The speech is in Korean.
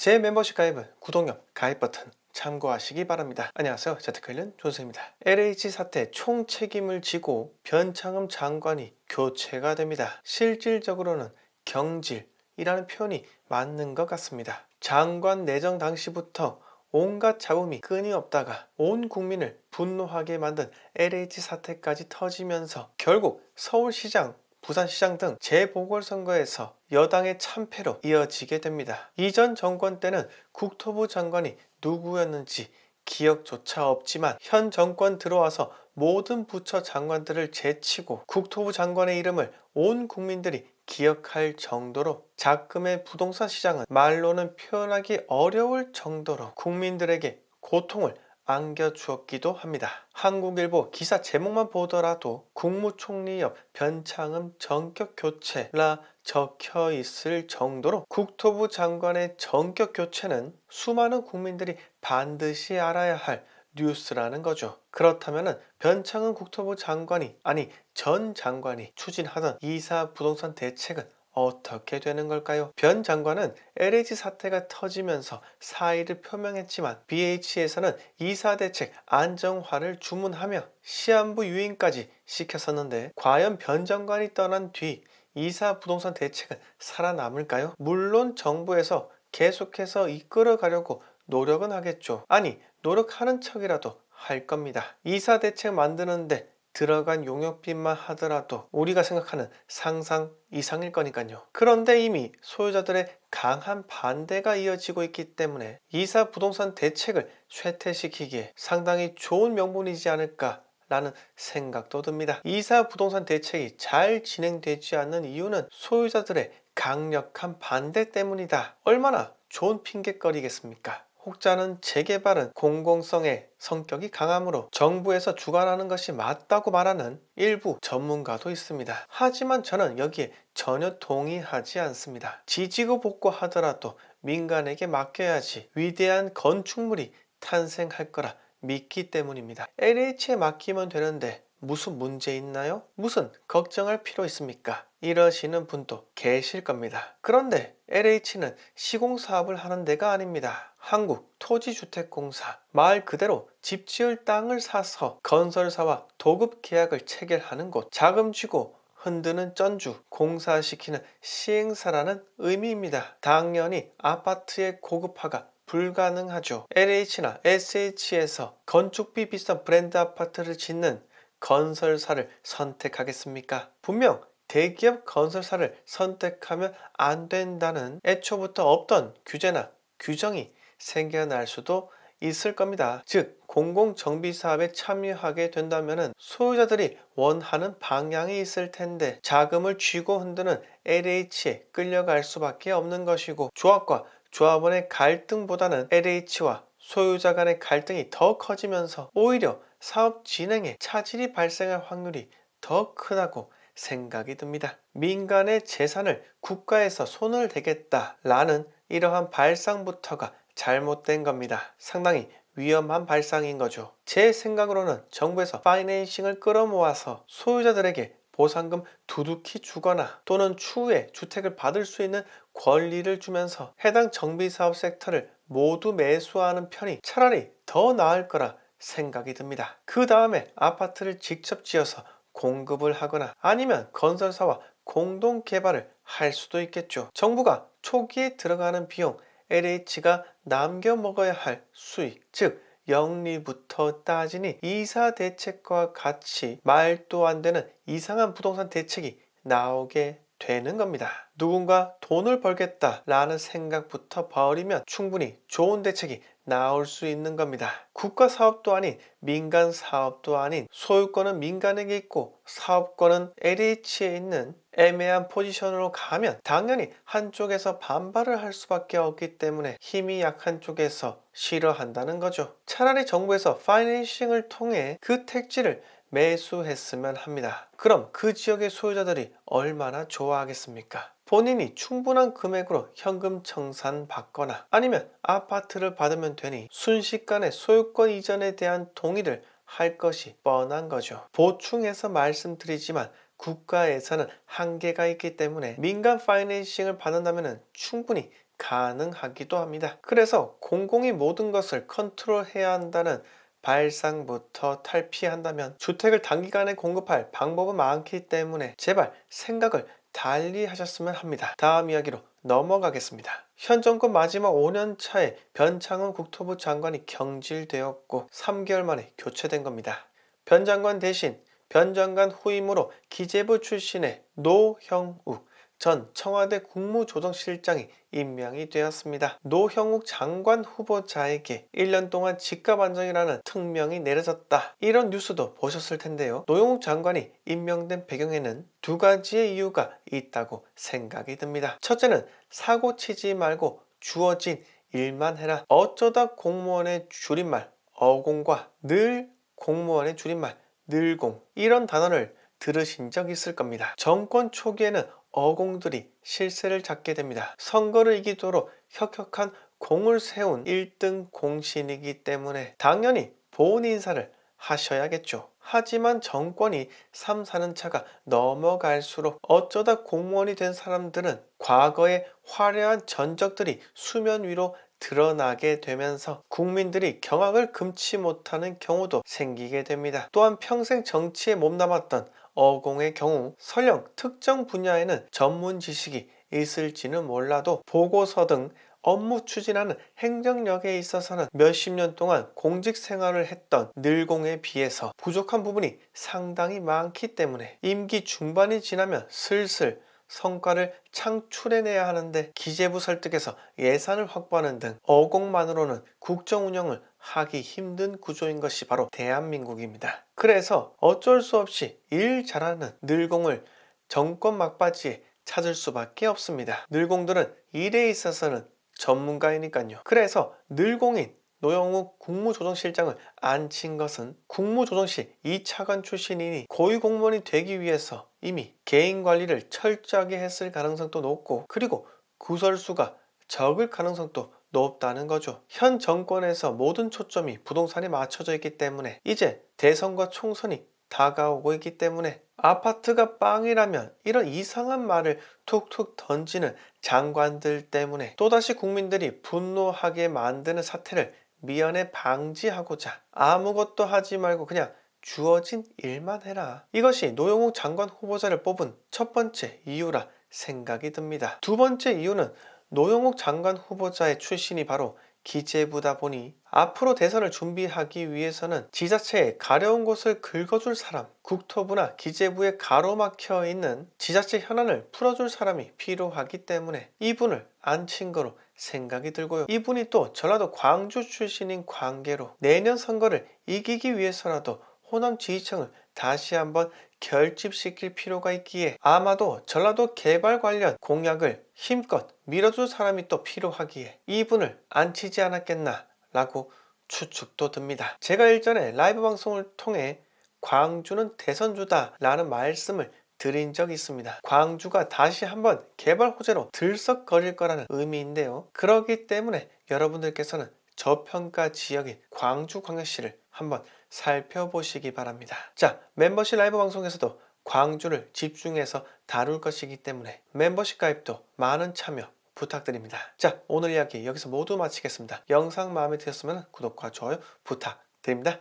제 멤버십 가입은 구독력, 가입 버튼 참고하시기 바랍니다. 안녕하세요. 재테크일은 존스입니다. LH 사태 총책임을 지고 변창흠 장관이 교체가 됩니다. 실질적으로는 경질이라는 표현이 맞는 것 같습니다. 장관 내정 당시부터 온갖 잡음이 끊임없다가 온 국민을 분노하게 만든 LH 사태까지 터지면서 결국 서울시장, 부산시장 등 재보궐선거에서 여당의 참패로 이어지게 됩니다. 이전 정권 때는 국토부 장관이 누구였는지 기억조차 없지만 현 정권 들어와서 모든 부처 장관들을 제치고 국토부 장관의 이름을 온 국민들이 기억할 정도로 작금의 부동산 시장은 말로는 표현하기 어려울 정도로 국민들에게 고통을 안겨주었기도 합니다. 한국일보 기사 제목만 보더라도 국무총리 옆 변창흠 전격 교체라 적혀 있을 정도로 국토부 장관의 전격 교체는 수많은 국민들이 반드시 알아야 할 뉴스라는 거죠. 그렇다면 변창흠 국토부 장관이 아니 전 장관이 추진하던 이사 부동산 대책은 어떻게 되는 걸까요? 변 장관은 LH 사태가 터지면서 사의를 표명했지만 BH에서는 이사대책 안정화를 주문하며 시한부 유인까지 시켰었는데 과연 변 장관이 떠난 뒤 이사 부동산 대책은 살아남을까요? 물론 정부에서 계속해서 이끌어가려고 노력은 하겠죠. 아니 노력하는 척이라도 할 겁니다. 이사 대책 만드는데 들어간 용역비만 하더라도 우리가 생각하는 상상 이상일 거니까요. 그런데 이미 소유자들의 강한 반대가 이어지고 있기 때문에 이사 부동산 대책을 쇠퇴시키기에 상당히 좋은 명분이지 않을까 라는 생각도 듭니다. 이사 부동산 대책이 잘 진행되지 않는 이유는 소유자들의 강력한 반대 때문이다. 얼마나 좋은 핑계거리겠습니까? 혹자는 재개발은 공공성의 성격이 강하므로 정부에서 주관하는 것이 맞다고 말하는 일부 전문가도 있습니다. 하지만 저는 여기에 전혀 동의하지 않습니다. 지지고 볶고하더라도 민간에게 맡겨야지 위대한 건축물이 탄생할 거라 믿기 때문입니다. LH에 맡기면 되는데 무슨 문제 있나요? 무슨 걱정할 필요 있습니까? 이러시는 분도 계실 겁니다. 그런데 LH는 시공사업을 하는 데가 아닙니다. 한국토지주택공사, 말 그대로 집 지을 땅을 사서 건설사와 도급 계약을 체결하는 곳, 자금 쥐고 흔드는 쩐주, 공사시키는 시행사라는 의미입니다. 당연히 아파트의 고급화가 불가능하죠. LH나 SH에서 건축비 비싼 브랜드 아파트를 짓는 건설사를 선택하겠습니까? 분명 대기업 건설사를 선택하면 안 된다는 애초부터 없던 규제나 규정이 생겨날 수도 있을 겁니다. 즉 공공정비사업에 참여하게 된다면 소유자들이 원하는 방향이 있을 텐데 자금을 쥐고 흔드는 LH에 끌려갈 수밖에 없는 것이고 조합과 조합원의 갈등보다는 LH와 소유자 간의 갈등이 더 커지면서 오히려 사업 진행에 차질이 발생할 확률이 더 크다고 생각이 듭니다. 민간의 재산을 국가에서 손을 대겠다라는 이러한 발상부터가 잘못된 겁니다. 상당히 위험한 발상인 거죠. 제 생각으로는 정부에서 파이낸싱을 끌어모아서 소유자들에게 보상금 두둑히 주거나 또는 추후에 주택을 받을 수 있는 권리를 주면서 해당 정비사업 섹터를 모두 매수하는 편이 차라리 더 나을 거라 생각이 듭니다. 그 다음에 아파트를 직접 지어서 공급을 하거나 아니면 건설사와 공동 개발을 할 수도 있겠죠. 정부가 초기에 들어가는 비용, LH가 남겨 먹어야 할 수익, 즉 영리부터 따지니 이사 대책과 같이 말도 안 되는 이상한 부동산 대책이 나오게 되는 겁니다. 누군가 돈을 벌겠다라는 생각부터 버리면 충분히 좋은 대책이 나올 수 있는 겁니다. 국가 사업도 아닌 민간 사업도 아닌 소유권은 민간에게 있고 사업권은 LH에 있는 애매한 포지션으로 가면 당연히 한쪽에서 반발을 할 수밖에 없기 때문에 힘이 약한 쪽에서 싫어한다는 거죠. 차라리 정부에서 파이낸싱을 통해 그 택지를 매수했으면 합니다. 그럼 그 지역의 소유자들이 얼마나 좋아하겠습니까? 본인이 충분한 금액으로 현금 청산 받거나 아니면 아파트를 받으면 되니 순식간에 소유권 이전에 대한 동의를 할 것이 뻔한 거죠. 보충해서 말씀드리지만 국가에서는 한계가 있기 때문에 민간 파이낸싱을 받는다면 충분히 가능하기도 합니다. 그래서 공공이 모든 것을 컨트롤해야 한다는 발상부터 탈피한다면 주택을 단기간에 공급할 방법은 많기 때문에 제발 생각을 달리 하셨으면 합니다. 다음 이야기로 넘어가겠습니다. 현 정권 마지막 5년 차에 변창흠 국토부 장관이 경질되었고 3개월 만에 교체된 겁니다. 변 장관 대신 변 장관 후임으로 기재부 출신의 노형욱 전 청와대 국무조정실장이 임명이 되었습니다. 노형욱 장관 후보자에게 1년 동안 직급 안정이라는 특명이 내려졌다. 이런 뉴스도 보셨을 텐데요. 노형욱 장관이 임명된 배경에는 두 가지의 이유가 있다고 생각이 듭니다. 첫째는 사고 치지 말고 주어진 일만 해라. 어쩌다 공무원의 줄임말 어공과 늘 공무원의 줄임말 늘공 이런 단어를 들으신 적 있을 겁니다. 정권 초기에는 어공들이 실세를 잡게 됩니다. 선거를 이기도록 혁혁한 공을 세운 1등 공신이기 때문에 당연히 보훈 인사를 하셔야겠죠. 하지만 정권이 3, 4년 차가 넘어갈수록 어쩌다 공무원이 된 사람들은 과거의 화려한 전적들이 수면 위로 드러나게 되면서 국민들이 경악을 금치 못하는 경우도 생기게 됩니다. 또한 평생 정치에 몸담았던 어공의 경우 설령 특정 분야에는 전문 지식이 있을지는 몰라도 보고서 등 업무 추진하는 행정력에 있어서는 몇십 년 동안 공직 생활을 했던 늘공에 비해서 부족한 부분이 상당히 많기 때문에 임기 중반이 지나면 슬슬 성과를 창출해내야 하는데 기재부 설득해서 예산을 확보하는 등 어공만으로는 국정 운영을 하기 힘든 구조인 것이 바로 대한민국입니다. 그래서 어쩔 수 없이 일 잘하는 늘공을 정권 막바지에 찾을 수밖에 없습니다. 늘공들은 일에 있어서는 전문가이니까요. 그래서 늘공인 노형욱 국무조정실장을 앉힌 것은 국무조정실 2차관 출신이니 고위공무원이 되기 위해서 이미 개인 관리를 철저하게 했을 가능성도 높고 그리고 구설수가 적을 가능성도 높다는 거죠. 현 정권에서 모든 초점이 부동산에 맞춰져 있기 때문에 이제 대선과 총선이 다가오고 있기 때문에 아파트가 빵이라면 이런 이상한 말을 툭툭 던지는 장관들 때문에 또다시 국민들이 분노하게 만드는 사태를 미연에 방지하고자 아무것도 하지 말고 그냥 주어진 일만 해라. 이것이 노영욱 장관 후보자를 뽑은 첫 번째 이유라 생각이 듭니다. 두 번째 이유는 노영욱 장관 후보자의 출신이 바로 기재부다 보니 앞으로 대선을 준비하기 위해서는 지자체에 가려운 곳을 긁어줄 사람, 국토부나 기재부에 가로막혀 있는 지자체 현안을 풀어줄 사람이 필요하기 때문에 이분을 앉힌 거로 생각이 들고요. 이분이 또 전라도 광주 출신인 관계로 내년 선거를 이기기 위해서라도 호남 지지층을 다시 한번 결집시킬 필요가 있기에 아마도 전라도 개발 관련 공약을 힘껏 밀어줄 사람이 또 필요하기에 이분을 앉히지 않았겠나 라고 추측도 듭니다. 제가 일전에 라이브 방송을 통해 광주는 대선주다 라는 말씀을 드린 적이 있습니다. 광주가 다시 한번 개발 호재로 들썩거릴 거라는 의미인데요. 그렇기 때문에 여러분들께서는 저평가 지역인 광주광역시를 한번 살펴보시기 바랍니다. 자, 멤버십 라이브 방송에서도 광주를 집중해서 다룰 것이기 때문에 멤버십 가입도 많은 참여 부탁드립니다. 자, 오늘 이야기 여기서 모두 마치겠습니다. 영상 마음에 드셨으면 구독과 좋아요 부탁드립니다.